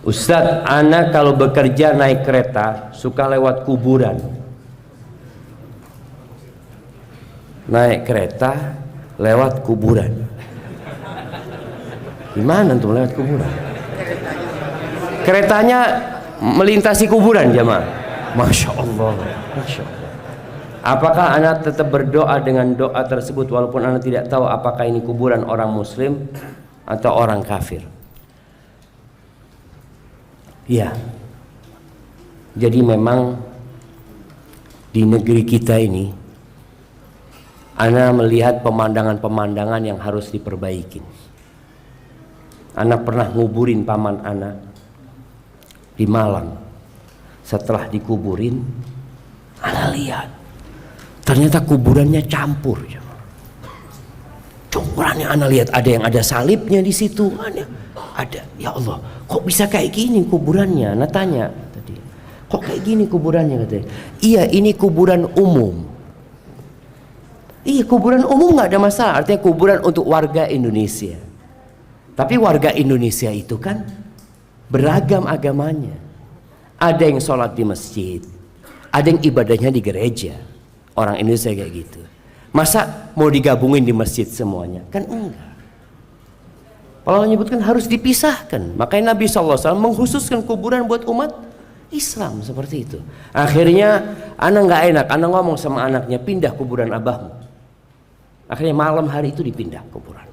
Ustadz, anak kalau bekerja naik kereta suka lewat kuburan. Naik kereta lewat kuburan. Gimana tuh lewat kuburan? Keretanya melintasi kuburan jemaah. Masya Allah, Masya Allah. Apakah anak tetap berdoa dengan doa tersebut walaupun anak tidak tahu apakah ini kuburan orang muslim atau orang kafir? Ya. Jadi memang di negeri kita ini anak melihat pemandangan-pemandangan yang harus diperbaiki. Anak pernah nguburin paman anak di Malang. Setelah dikuburin, anak lihat ternyata kuburannya campur. Campurannya anak lihat ada yang ada salibnya di situ, ada. Ya Allah, kok bisa kayak gini kuburannya? Anak tanya tadi, kok kayak gini kuburannya katanya? Iya, ini kuburan umum. Iya, kuburan umum nggak ada masalah. Artinya kuburan untuk warga Indonesia. Tapi warga Indonesia itu kan beragam agamanya. Ada yang sholat di masjid, ada yang ibadahnya di gereja. Orang Indonesia kayak gitu. Masa mau digabungin di masjid semuanya? Kan enggak. Kalau menyebutkan harus dipisahkan. Makanya Nabi SAW mengkhususkan kuburan buat umat Islam seperti itu. Akhirnya anak nggak enak, anak ngomong sama anaknya, pindah kuburan abahmu. Akhirnya malam hari itu dipindah kuburan.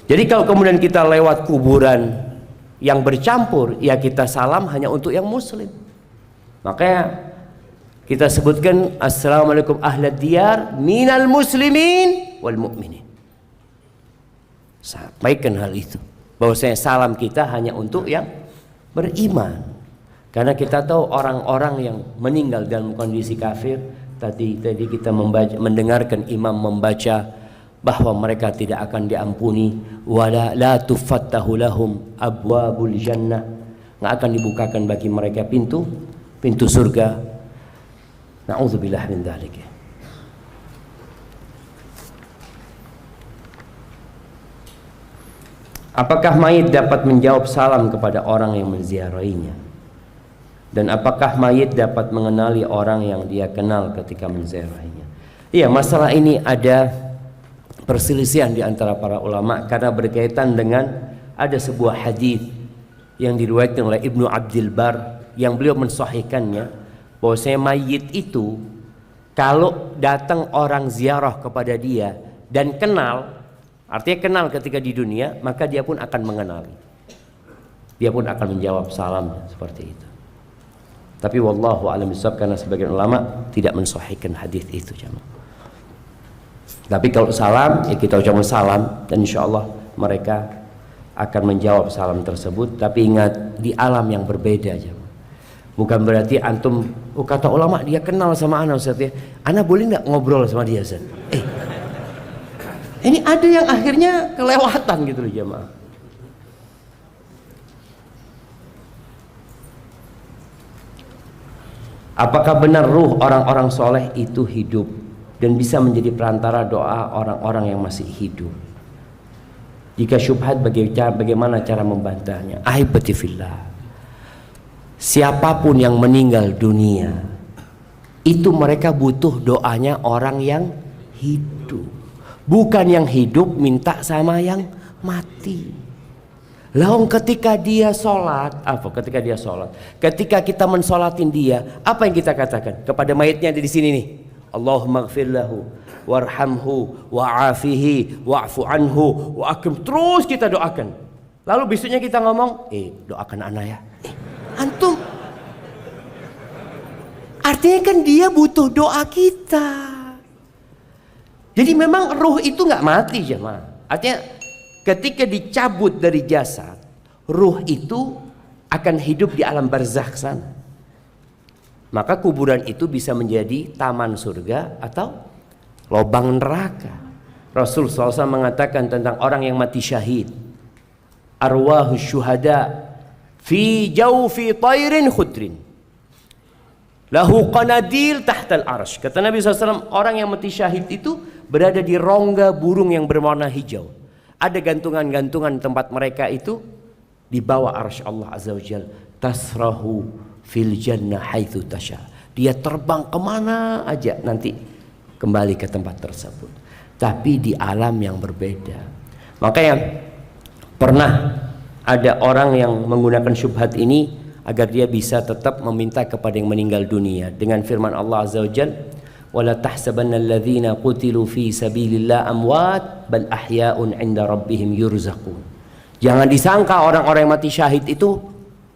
Jadi kalau kemudian kita lewat kuburan yang bercampur, ya kita salam hanya untuk yang muslim. Makanya kita sebutkan assalamualaikum ahlad diyar minal muslimin wal mu'minin. Sampaikan hal itu, bahwasanya salam kita hanya untuk yang beriman. Karena kita tahu orang-orang yang meninggal dalam kondisi kafir, tadi kita mendengarkan imam membaca bahwa mereka tidak akan diampuni, wala la tufattahu lahum abwabul jannah, nggak akan dibukakan bagi mereka pintu surga. Na'udzubillah min dzalik. Apakah mayit dapat menjawab salam kepada orang yang menziarahinya? Dan apakah mayit dapat mengenali orang yang dia kenal ketika menziarahinya? Iya, masalah ini ada perselisihan di antara para ulama karena berkaitan dengan ada sebuah hadis yang diriwayatkan oleh Ibnu Abdul Bar yang beliau mensahihkannya, bahwasanya mayit itu kalau datang orang ziarah kepada dia dan kenal, artinya kenal ketika di dunia, maka dia pun akan mengenali, dia pun akan menjawab salam seperti itu. Tapi wallahu a'lam bishawab, karena sebagian ulama tidak mensahihkan hadis itu jemaah. Tapi kalau salam, ya kita ucapkan salam dan insya Allah mereka akan menjawab salam tersebut. Tapi ingat, di alam yang berbeda aja. Bukan berarti antum, kata ulama dia kenal sama ana Ustaz ya, ana boleh nggak ngobrol sama dia Ustaz? Ini ada yang akhirnya kelewatan gitu loh jemaah. Apakah benar ruh orang-orang soleh itu hidup dan bisa menjadi perantara doa orang-orang yang masih hidup? Jika syubhat, bagaimana cara membantahnya? Ahibati fillah, siapapun yang meninggal dunia itu mereka butuh doanya orang yang hidup, bukan yang hidup minta sama yang mati. Lalu ketika dia sholat, ketika kita mensolatin dia, apa yang kita katakan kepada mayitnya di sini nih? Allahumma ighfir lahu warhamhu wa'afihi wa'fu anhu wa akrim. Terus kita doakan. Lalu besoknya kita ngomong, doakan anak ya. Antum, artinya kan dia butuh doa kita. Jadi memang ruh itu nggak mati jemaah. Artinya ketika dicabut dari jasad, ruh itu akan hidup di alam barzakh sana. Maka kuburan itu bisa menjadi taman surga atau lubang neraka. Rasul SAW mengatakan tentang orang yang mati syahid, arwahus syuhada fi jawfi tayrin khudrin lahu qanadil tahtal arsh. Kata Nabi SAW, orang yang mati syahid itu berada di rongga burung yang berwarna hijau. Ada gantungan-gantungan tempat mereka itu di bawah arsy Allah azza wajalla, tasrahu fil jannah haitsu tasha. Dia terbang kemana aja nanti kembali ke tempat tersebut, tapi di alam yang berbeda. Makanya pernah ada orang yang menggunakan syubhat ini agar dia bisa tetap meminta kepada yang meninggal dunia dengan firman Allah azza wajalla, wala tahsabanna alladhina qutilu fi sabilillah amwat bal ahya'un 'inda rabbihim yurzaqun. Jangan disangka orang-orang yang mati syahid itu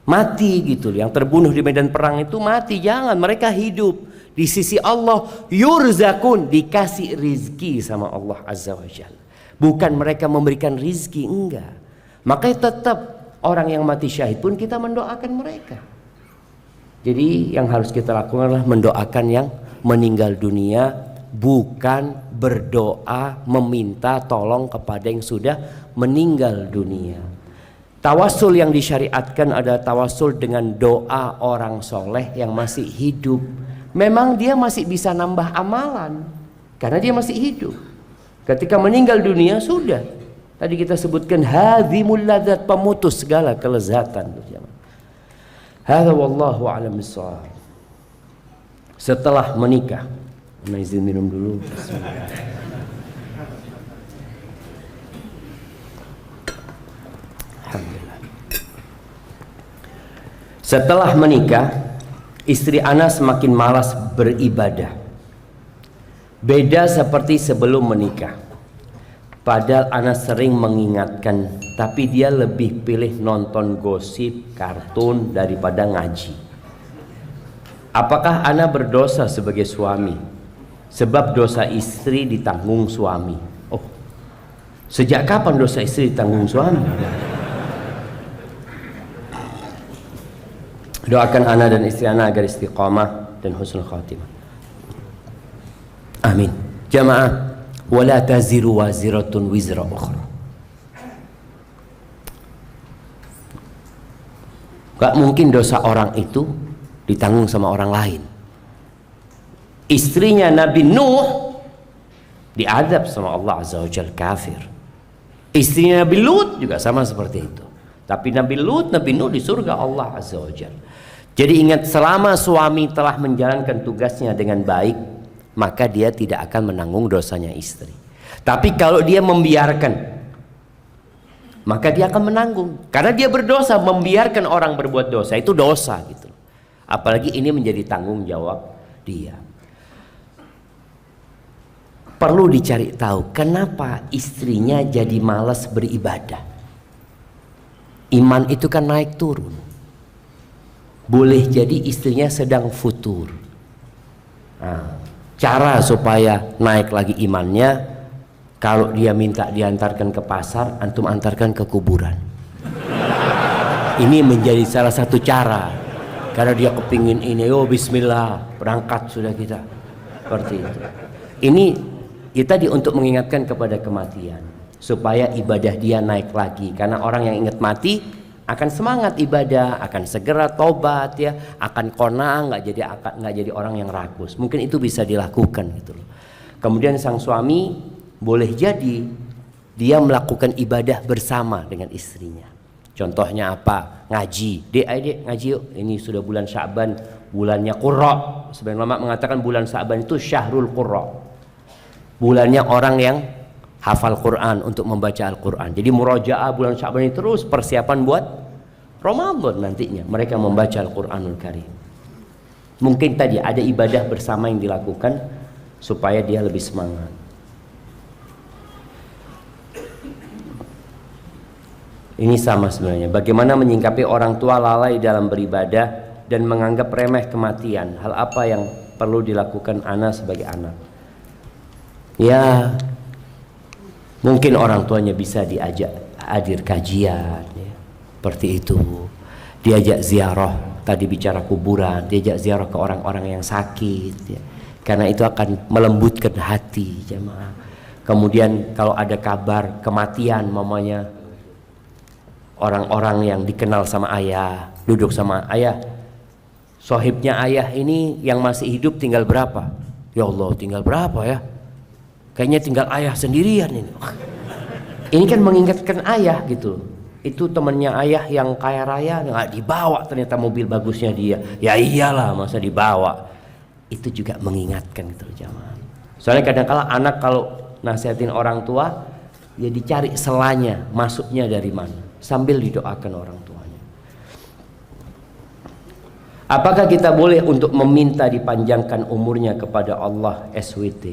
mati gitu, yang terbunuh di medan perang itu mati. Jangan, mereka hidup di sisi Allah, yurzaqun, dikasih rizki sama Allah azza wajalla. Bukan mereka memberikan rizki, enggak. Makanya tetap orang yang mati syahid pun kita mendoakan mereka. Jadi yang harus kita lakukan adalah mendoakan yang meninggal dunia, bukan berdoa meminta tolong kepada yang sudah meninggal dunia. Tawasul yang disyariatkan adalah tawasul dengan doa orang soleh yang masih hidup. Memang dia masih bisa nambah amalan karena dia masih hidup. Ketika meninggal dunia sudah, tadi kita sebutkan hadzimul ladzat, pemutus segala kelezatan. Hadza wallahu a'lam bissawab. Setelah menikah, izin minum dulu. Alhamdulillah. Setelah menikah, istri ana semakin malas beribadah. Beda seperti sebelum menikah. Padahal ana sering mengingatkan, tapi dia lebih pilih nonton gosip, kartun daripada ngaji. Apakah ana berdosa sebagai suami? Sebab dosa istri ditanggung suami. Oh, sejak kapan dosa istri ditanggung suami? Doakan ana dan istri ana agar istiqamah dan husnul khatimah. Amin. Jamaah, wala taziru waziratun wizra ukhra. Gak mungkin dosa orang itu ditanggung sama orang lain. Istrinya Nabi Nuh diadab sama Allah azza wajalla, kafir. Istrinya Nabi Lut juga sama seperti itu. Tapi Nabi Lut, Nabi Nuh di surga Allah azza wajalla. Jadi ingat, selama suami telah menjalankan tugasnya dengan baik, maka dia tidak akan menanggung dosanya istri. Tapi kalau dia membiarkan, maka dia akan menanggung. Karena dia berdosa, membiarkan orang berbuat dosa itu dosa gitu. Apalagi ini menjadi tanggung jawab dia. Perlu dicari tahu kenapa istrinya jadi malas beribadah. Iman itu kan naik turun. Boleh jadi istrinya sedang futur. Nah, cara supaya naik lagi imannya, kalau dia minta diantarkan ke pasar, antum antarkan ke kuburan. Ini menjadi salah satu cara. Karena dia kepingin ini, oh bismillah, berangkat sudah kita. Seperti itu. Ini kita untuk mengingatkan kepada kematian, supaya ibadah dia naik lagi. Karena orang yang ingat mati akan semangat ibadah, akan segera tobat, ya, akan qanaah, nggak jadi orang yang rakus. Mungkin itu bisa dilakukan gitu loh. Kemudian sang suami boleh jadi dia melakukan ibadah bersama dengan istrinya. Contohnya apa? Ngaji. Dek ngaji yuk. Ini sudah bulan Sya'ban, bulannya Qurra. Sebagian ulama mengatakan bulan Sya'ban itu syahrul Qurra. Bulannya orang yang hafal Quran, untuk membaca Al-Quran. Jadi murojaah bulan Sya'ban ini terus persiapan buat Ramadan nantinya. Mereka membaca Al-Quranul Karim. Mungkin tadi ada ibadah bersama yang dilakukan supaya dia lebih semangat. Ini sama sebenarnya. Bagaimana menyingkapi orang tua lalai dalam beribadah dan menganggap remeh kematian? Hal apa yang perlu dilakukan ana sebagai anak? Ya, mungkin orang tuanya bisa diajak hadir kajian, ya, seperti itu. Diajak ziarah, tadi bicara kuburan, diajak ziarah ke orang-orang yang sakit, ya. Karena itu akan melembutkan hati jemaah. Kemudian kalau ada kabar kematian, mamanya orang-orang yang dikenal sama ayah, duduk sama ayah, sohibnya ayah ini yang masih hidup tinggal berapa? Ya Allah, tinggal berapa ya? Kayaknya tinggal ayah sendirian ini. Ini kan mengingatkan ayah gitu. Itu temannya ayah yang kaya raya, nggak dibawa ternyata mobil bagusnya dia. Ya iyalah, masa dibawa. Itu juga mengingatkan gitu jamaah. Soalnya kadang-kala anak kalau nasihatin orang tua, ya dicari selanya, masuknya dari mana, sambil didoakan orang tuanya. Apakah kita boleh untuk meminta dipanjangkan umurnya kepada Allah SWT?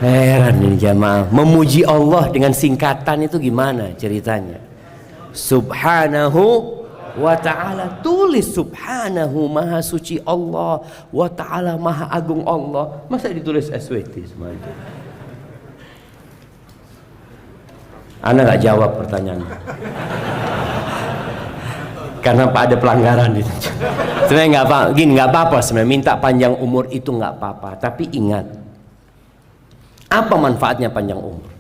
Heran ini jamaah, memuji Allah dengan singkatan itu gimana ceritanya? Subhanahu wa ta'ala, tulis subhanahu, maha suci Allah, wa ta'ala, maha agung Allah. Masa ditulis SWT semua itu? Anda gak jawab pertanyaan karena ada pelanggaran itu. Sebenarnya nggak apa, gini, nggak apa-apa sebenarnya minta panjang umur itu nggak apa-apa, tapi ingat, apa manfaatnya panjang umur?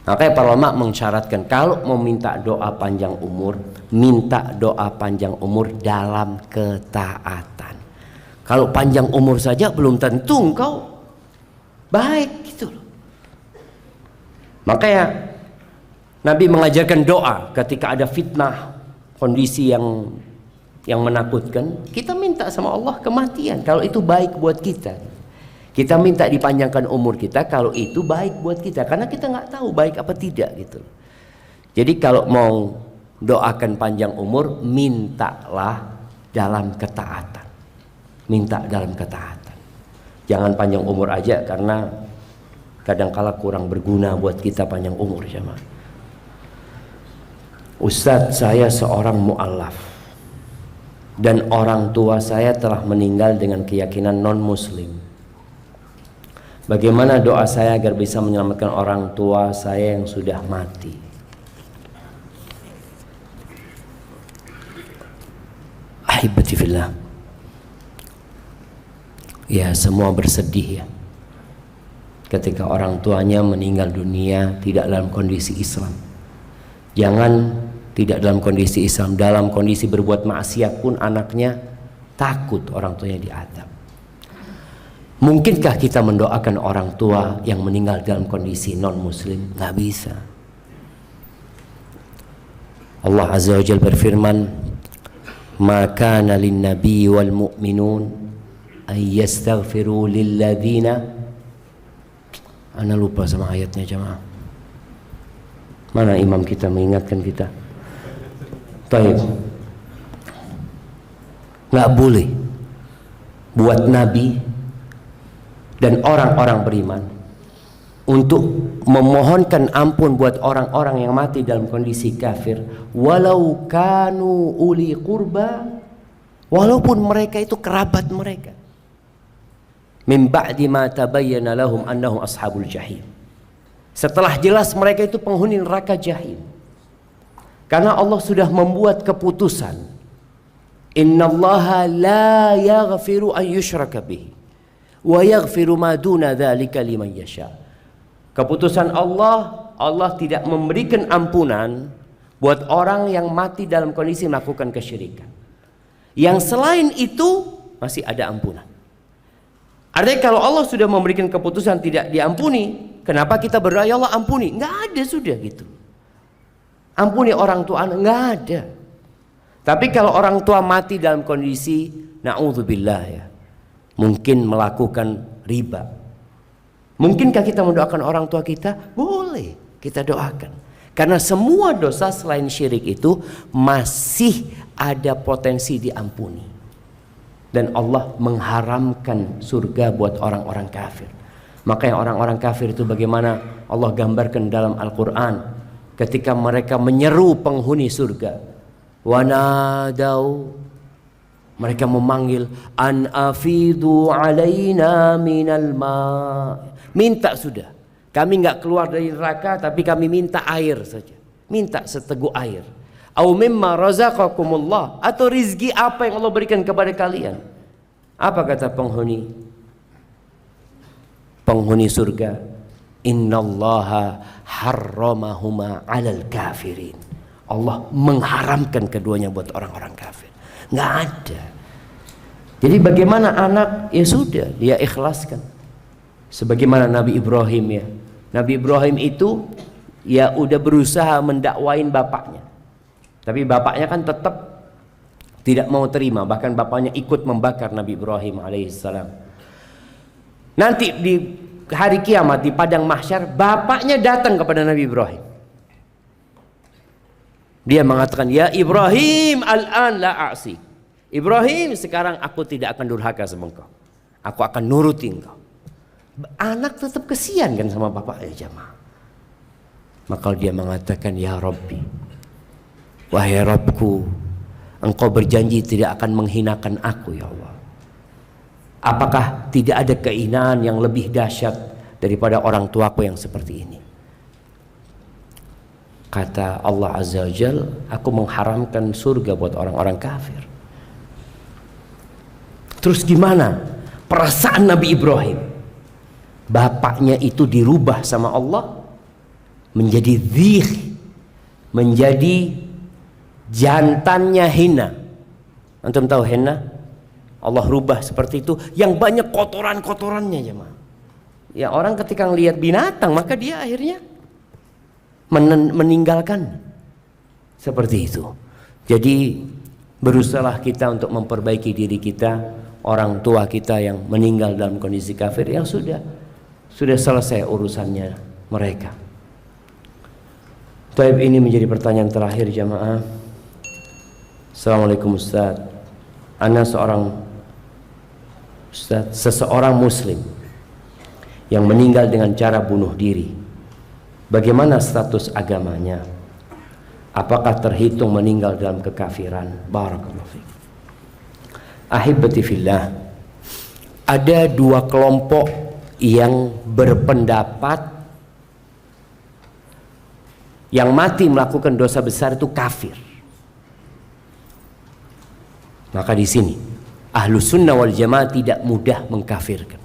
Makanya para ulama mensyaratkan kalau mau minta doa panjang umur, minta doa panjang umur dalam ketaatan. Kalau panjang umur saja belum tentu engkau baik gitu loh. Makanya Nabi mengajarkan doa ketika ada fitnah, kondisi yang menakutkan, kita minta sama Allah kematian kalau itu baik buat kita. Kita minta dipanjangkan umur kita kalau itu baik buat kita, karena kita nggak tahu baik apa tidak gitu. Jadi kalau mau doakan panjang umur, mintalah dalam ketaatan. Minta dalam ketaatan. Jangan panjang umur aja karena kadangkala kurang berguna buat kita panjang umur jemaah. Ustadz, saya seorang mu'allaf dan orang tua saya telah meninggal dengan keyakinan non-muslim. Bagaimana doa saya agar bisa menyelamatkan orang tua saya yang sudah mati? Ahibati fillah. Ya, semua bersedih ya ketika orang tuanya meninggal dunia tidak dalam kondisi Islam. Jangan tidak dalam kondisi Islam, dalam kondisi berbuat maksiat pun anaknya takut orang tuanya diadab. Mungkinkah kita mendoakan orang tua yang meninggal dalam kondisi non-muslim? Nggak bisa. Allah Azza wa Jalla berfirman, "Ma kana lin-nabi wal mu'minun ay yastaghfiru lil-ladzina." Ana lupa sama ayatnya jemaah. Mana imam kita mengingatkan kita? Baik. Nggak boleh buat nabi dan orang-orang beriman untuk memohonkan ampun buat orang-orang yang mati dalam kondisi kafir, walau kanu uli qurba, walaupun mereka itu kerabat mereka, min ba'di ma tabayyana lahum annahum ashabul jahim, setelah jelas mereka itu penghuni neraka jahim. Karena Allah sudah membuat keputusan, innallaha la yaghfiru an yushraka bihi wa yaghfiru ma duna dzalika liman yasha. Keputusan Allah, Allah tidak memberikan ampunan buat orang yang mati dalam kondisi melakukan kesyirikan. Yang selain itu masih ada ampunan. Artinya kalau Allah sudah memberikan keputusan tidak diampuni, kenapa kita berdoa ya Allah ampuni? Nggak ada sudah gitu. Ampuni orang tua anak, nggak ada. Tapi kalau orang tua mati dalam kondisi na'udzubillah ya, mungkin melakukan riba, mungkinkah kita mendoakan orang tua kita? Boleh kita doakan, karena semua dosa selain syirik itu masih ada potensi diampuni. Dan Allah mengharamkan surga buat orang-orang kafir. Makanya orang-orang kafir itu bagaimana Allah gambarkan dalam Al-Quran ketika mereka menyeru penghuni surga, wanadau, mereka memanggil, an afidu alaina minal ma, minta sudah, kami nggak keluar dari neraka tapi kami minta air saja, minta seteguk air, au mimma razaqakumullah, atau rizki apa yang Allah berikan kepada kalian. Apa kata penghuni surga? Innallaha harramahuma 'alal kafirin. Allah mengharamkan keduanya buat orang-orang kafir. Nggak ada. Jadi bagaimana anak? Ya sudah, dia ikhlaskan. Sebagaimana Nabi Ibrahim ya. Nabi Ibrahim itu ya udah berusaha mendakwain bapaknya. Tapi bapaknya kan tetap tidak mau terima. Bahkan bapaknya ikut membakar Nabi Ibrahim alaihissalam. Nanti di hari kiamat di padang mahsyar, bapaknya datang kepada Nabi Ibrahim. Dia mengatakan, ya Ibrahim, al-an la a'si. Ibrahim, sekarang aku tidak akan durhaka sama engkau. Aku akan nuruti engkau. Anak tetap kesian kan sama bapaknya jamaah. Maka dia mengatakan, ya Rabbi, wahai Rabbku, engkau berjanji tidak akan menghinakan aku ya Allah. Apakah tidak ada kehinaan yang lebih dahsyat daripada orang tuaku yang seperti ini? Kata Allah Azza wa Jal, aku mengharamkan surga buat orang-orang kafir. Terus gimana perasaan Nabi Ibrahim? Bapaknya itu dirubah sama Allah menjadi dzikh, menjadi jantannya hina. Antum tahu henna? Allah rubah seperti itu, yang banyak kotoran-kotorannya jemaah. Ya orang ketika ngelihat binatang maka dia akhirnya meninggalkan seperti itu. Jadi berusahalah kita untuk memperbaiki diri kita. Orang tua kita yang meninggal dalam kondisi kafir, yang sudah selesai urusannya mereka. Taib, ini menjadi pertanyaan terakhir jamaah. Assalamualaikum Ustaz. Ana seseorang muslim yang meninggal dengan cara bunuh diri. Bagaimana status agamanya? Apakah terhitung meninggal dalam kekafiran? Barakallahu fiik. Ahibati fillah, ada dua kelompok yang berpendapat yang mati melakukan dosa besar itu kafir. Maka di sini Ahlus Sunnah wal Jamaah tidak mudah mengkafirkan.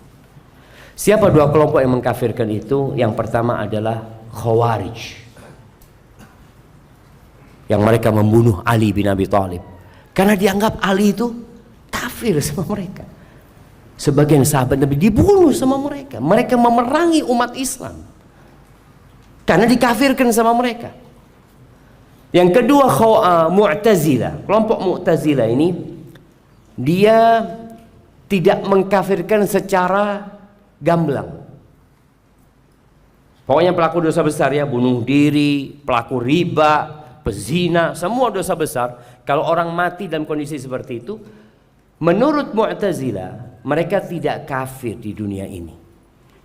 Siapa dua kelompok yang mengkafirkan itu? Yang pertama adalah Khawarij, yang mereka membunuh Ali bin Abi Thalib karena dianggap Ali itu kafir sama mereka. Sebagian sahabat Nabi dibunuh sama mereka. Mereka memerangi umat Islam karena dikafirkan sama mereka. Yang kedua Mu'tazilah. Kelompok Mu'tazilah ini dia tidak mengkafirkan secara gamblang. Pokoknya pelaku dosa besar ya, bunuh diri, pelaku riba, pezina, semua dosa besar. Kalau orang mati dalam kondisi seperti itu, menurut Mu'tazilah, mereka tidak kafir di dunia ini.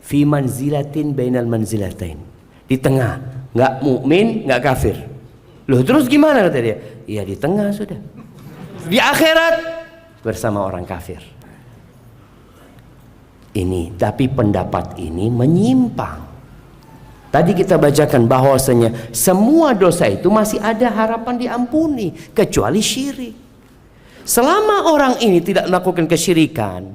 Fi manzilatin bainal manzilatain. Di tengah, nggak mukmin, nggak kafir. Loh, terus gimana kata dia? Ya di tengah sudah. Di akhirat bersama orang kafir. Ini, tapi pendapat ini menyimpang. Tadi kita bacakan bahwasanya semua dosa itu masih ada harapan diampuni kecuali syirik. Selama orang ini tidak melakukan kesyirikan,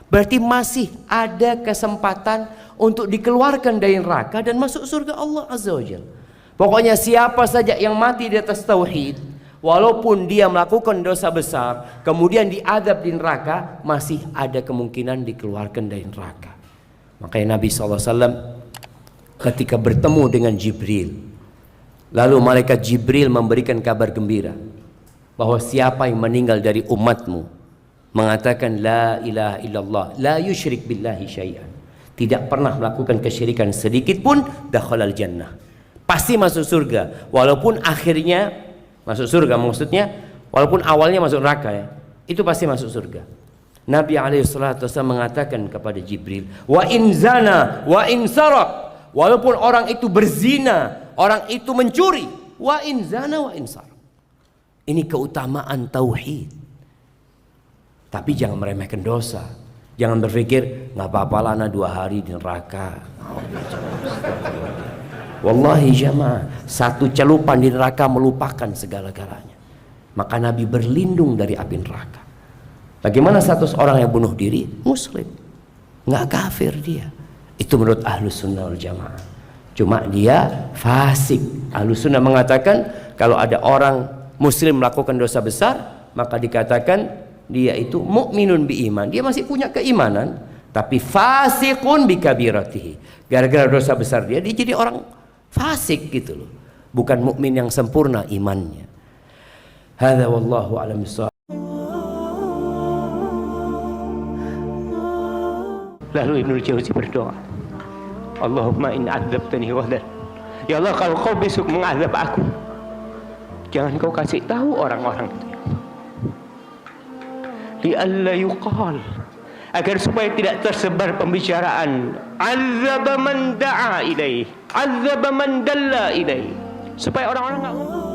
berarti masih ada kesempatan untuk dikeluarkan dari neraka dan masuk surga Allah Azza wa Jalla. Pokoknya siapa saja yang mati di atas tauhid, walaupun dia melakukan dosa besar, kemudian diadab di neraka, masih ada kemungkinan dikeluarkan dari neraka. Makanya Nabi SAW ketika bertemu dengan Jibril, lalu malaikat Jibril memberikan kabar gembira bahwa siapa yang meninggal dari umatmu mengatakan la ilaha illallah, la yusyrik billahi syai'an, tidak pernah melakukan kesyirikan sedikit pun, dakhalal jannah, pasti masuk surga. Walaupun akhirnya masuk surga, maksudnya walaupun awalnya masuk neraka ya, itu pasti masuk surga. Nabi SAW mengatakan kepada Jibril, wa in zana wa in sarak, walaupun orang itu berzina, orang itu mencuri, wa in zana wa in sarak. Ini keutamaan tauhid. Tapi jangan meremehkan dosa. Jangan berpikir nggak apa-apa lah, 2 hari di neraka. Wallahi jamaah, 1 celupan di neraka melupakan segala-galanya. Maka Nabi berlindung dari api neraka. Bagaimana status orang yang bunuh diri? Muslim, nggak kafir dia. Itu menurut Ahlus Sunnah wal Jamaah. Cuma dia fasik. Ahlus Sunnah mengatakan kalau ada orang Muslim melakukan dosa besar, maka dikatakan dia itu mukminun bi iman. Dia masih punya keimanan, Tapi fasiqun bikabiratihi. Gara-gara dosa besar dia jadi orang fasik gitu loh. Bukan mukmin yang sempurna imannya. Hadza wallahu a'lam bissawab. Lalu Ibnu Jauzi berdoa, Allahumma in adzabtani ghadar. Ya Allah, kalau kau besok mengazab aku, jangan kau kasih tahu orang-orang itu. Li'alla yuqal, agar supaya tidak tersebar pembicaraan azaba man da'a ilaih, azaba man dalla ilaih, supaya orang-orang enggak ngomong